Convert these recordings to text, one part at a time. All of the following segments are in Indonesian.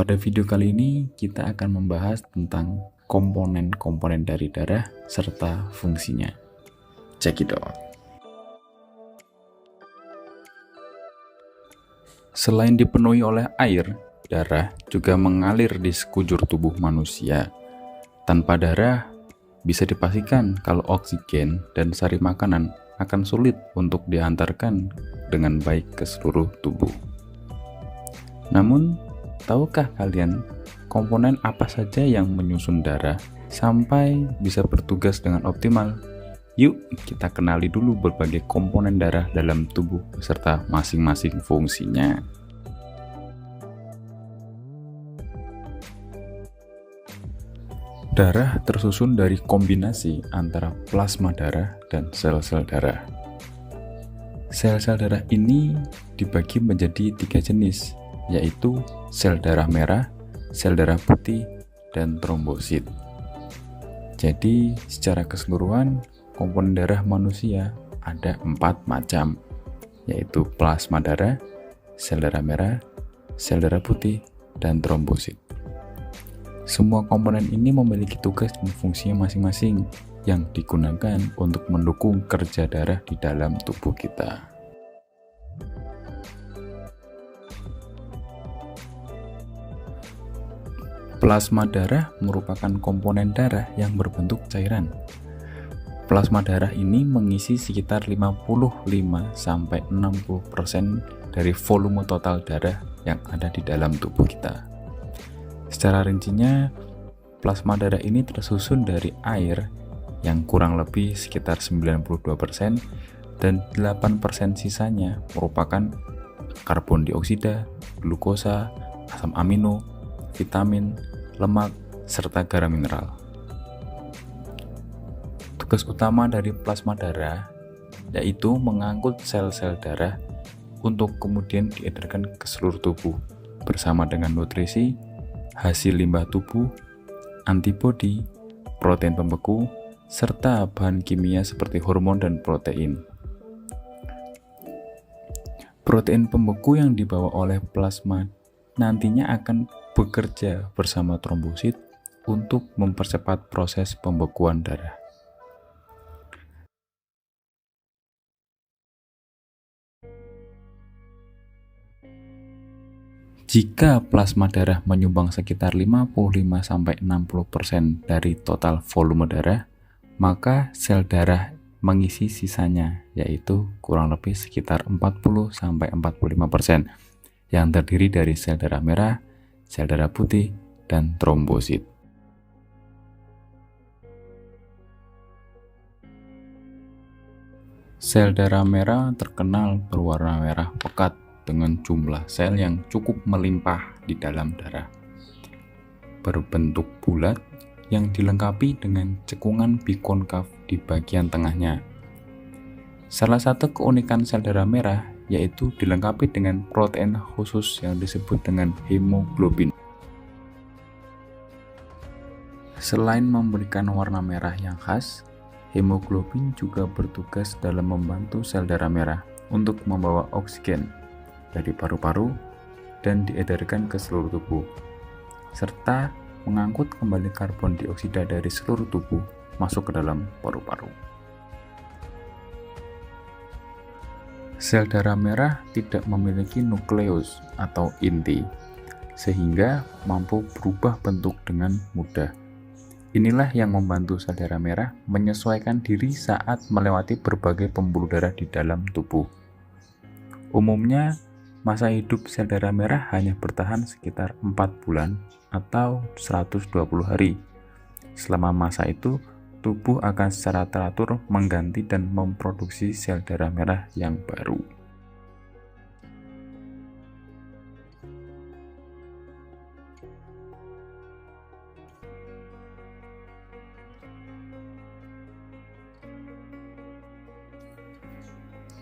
Pada video kali ini kita akan membahas tentang komponen-komponen dari darah serta fungsinya. Check it out. Selain dipenuhi oleh air, darah juga mengalir di sekujur tubuh manusia. Tanpa darah, bisa dipastikan kalau oksigen dan sari makanan akan sulit untuk diantarkan dengan baik ke seluruh tubuh. Namun, tahukah kalian komponen apa saja yang menyusun darah sampai bisa bertugas dengan optimal? Yuk kita kenali dulu berbagai komponen darah dalam tubuh beserta masing-masing fungsinya. Darah tersusun dari kombinasi antara plasma darah dan sel-sel darah. Sel-sel darah ini dibagi menjadi 3 jenis, yaitu sel darah merah, sel darah putih, dan trombosit. Jadi, secara keseluruhan, komponen darah manusia ada 4 macam, yaitu plasma darah, sel darah merah, sel darah putih, dan trombosit. Semua komponen ini memiliki tugas dan fungsinya masing-masing yang digunakan untuk mendukung kerja darah di dalam tubuh kita. Plasma darah merupakan komponen darah yang berbentuk cairan. Plasma darah ini mengisi sekitar 55-60% dari volume total darah yang ada di dalam tubuh kita. Secara rincinya, plasma darah ini tersusun dari air yang kurang lebih sekitar 92% dan 8% sisanya merupakan karbon dioksida, glukosa, asam amino, vitamin, lemak, serta garam mineral. Tugas utama dari plasma darah yaitu mengangkut sel-sel darah untuk kemudian diedarkan ke seluruh tubuh bersama dengan nutrisi, hasil limbah tubuh, antibodi, protein pembeku, serta bahan kimia seperti hormon dan protein. Protein pembeku yang dibawa oleh plasma nantinya akan bekerja bersama trombosit untuk mempercepat proses pembekuan darah. Jika plasma darah menyumbang sekitar 55-60% dari total volume darah, maka sel darah mengisi sisanya, yaitu kurang lebih sekitar 40-45%, yang terdiri dari sel darah merah, sel darah putih, dan trombosit. Sel darah merah terkenal berwarna merah pekat dengan jumlah sel yang cukup melimpah di dalam darah. Berbentuk bulat yang dilengkapi dengan cekungan bikonkav di bagian tengahnya. Salah satu keunikan sel darah merah yaitu dilengkapi dengan protein khusus yang disebut dengan hemoglobin. Selain memberikan warna merah yang khas, hemoglobin juga bertugas dalam membantu sel darah merah untuk membawa oksigen dari paru-paru dan diedarkan ke seluruh tubuh, serta mengangkut kembali karbon dioksida dari seluruh tubuh masuk ke dalam paru-paru. Sel darah merah tidak memiliki nukleus atau inti, sehingga mampu berubah bentuk dengan mudah. Inilah yang membantu sel darah merah menyesuaikan diri saat melewati berbagai pembuluh darah di dalam tubuh. Umumnya, masa hidup sel darah merah hanya bertahan sekitar 4 bulan atau 120 hari. Selama masa itu, tubuh akan secara teratur mengganti dan memproduksi sel darah merah yang baru.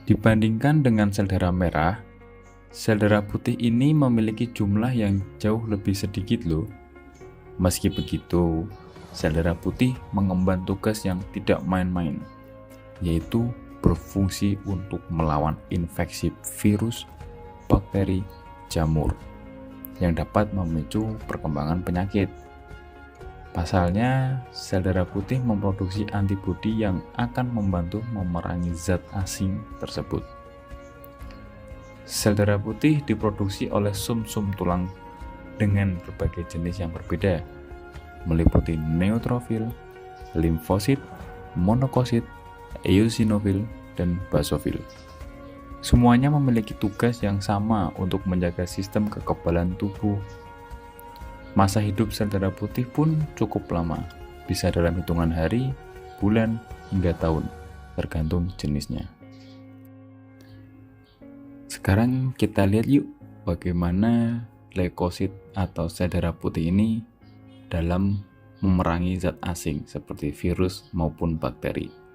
Dibandingkan dengan sel darah merah, sel darah putih ini memiliki jumlah yang jauh lebih sedikit loh. Meski begitu, sel darah putih mengemban tugas yang tidak main-main, yaitu berfungsi untuk melawan infeksi virus, bakteri, jamur. yang dapat memicu perkembangan penyakit. Pasalnya, sel darah putih memproduksi antibodi yang akan membantu memerangi zat asing tersebut. Sel darah putih diproduksi oleh sum-sum tulang dengan berbagai jenis yang berbeda, meliputi neutrofil, limfosit, monokosit, eosinofil, dan basofil. Semuanya memiliki tugas yang sama untuk menjaga sistem kekebalan tubuh. Masa hidup sel darah putih pun cukup lama, bisa dalam hitungan hari, bulan, hingga tahun, tergantung jenisnya. Sekarang kita lihat yuk bagaimana leukosit atau sel darah putih ini dalam memerangi zat asing seperti virus maupun bakteri.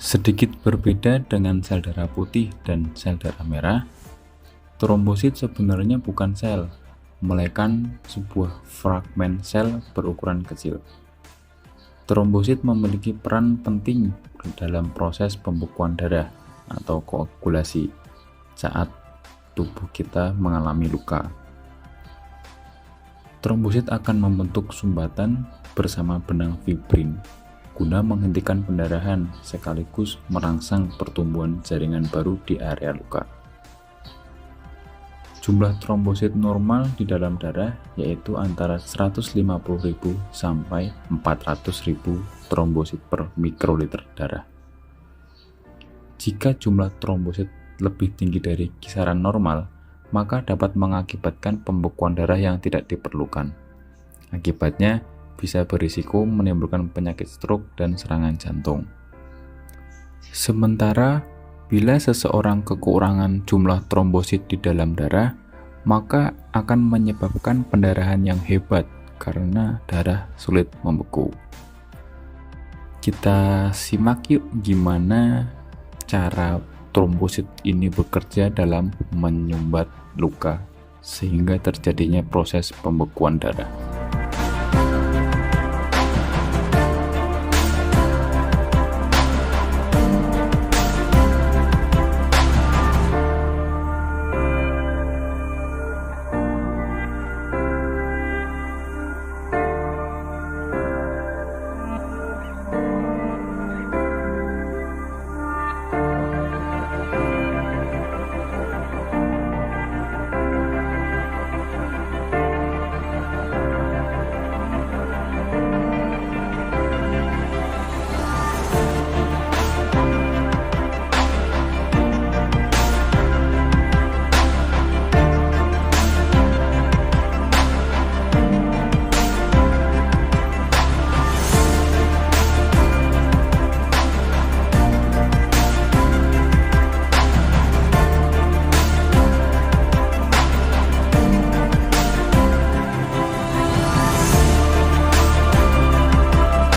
Sedikit berbeda dengan sel darah putih dan sel darah merah, trombosit sebenarnya bukan sel, melainkan sebuah fragmen sel berukuran kecil. Trombosit memiliki peran penting dalam proses pembekuan darah atau koagulasi saat tubuh kita mengalami luka. Trombosit akan membentuk sumbatan bersama benang fibrin guna menghentikan pendarahan sekaligus merangsang pertumbuhan jaringan baru di area luka. Jumlah trombosit normal di dalam darah yaitu antara 150.000 sampai 400.000 trombosit per mikroliter darah. Jika jumlah trombosit lebih tinggi dari kisaran normal, maka dapat mengakibatkan pembekuan darah yang tidak diperlukan. Akibatnya, bisa berisiko menimbulkan penyakit stroke dan serangan jantung. Sementara, bila seseorang kekurangan jumlah trombosit di dalam darah, maka akan menyebabkan pendarahan yang hebat karena darah sulit membeku. Kita simak yuk gimana cara trombosit ini bekerja dalam menyumbat luka sehingga terjadinya proses pembekuan darah.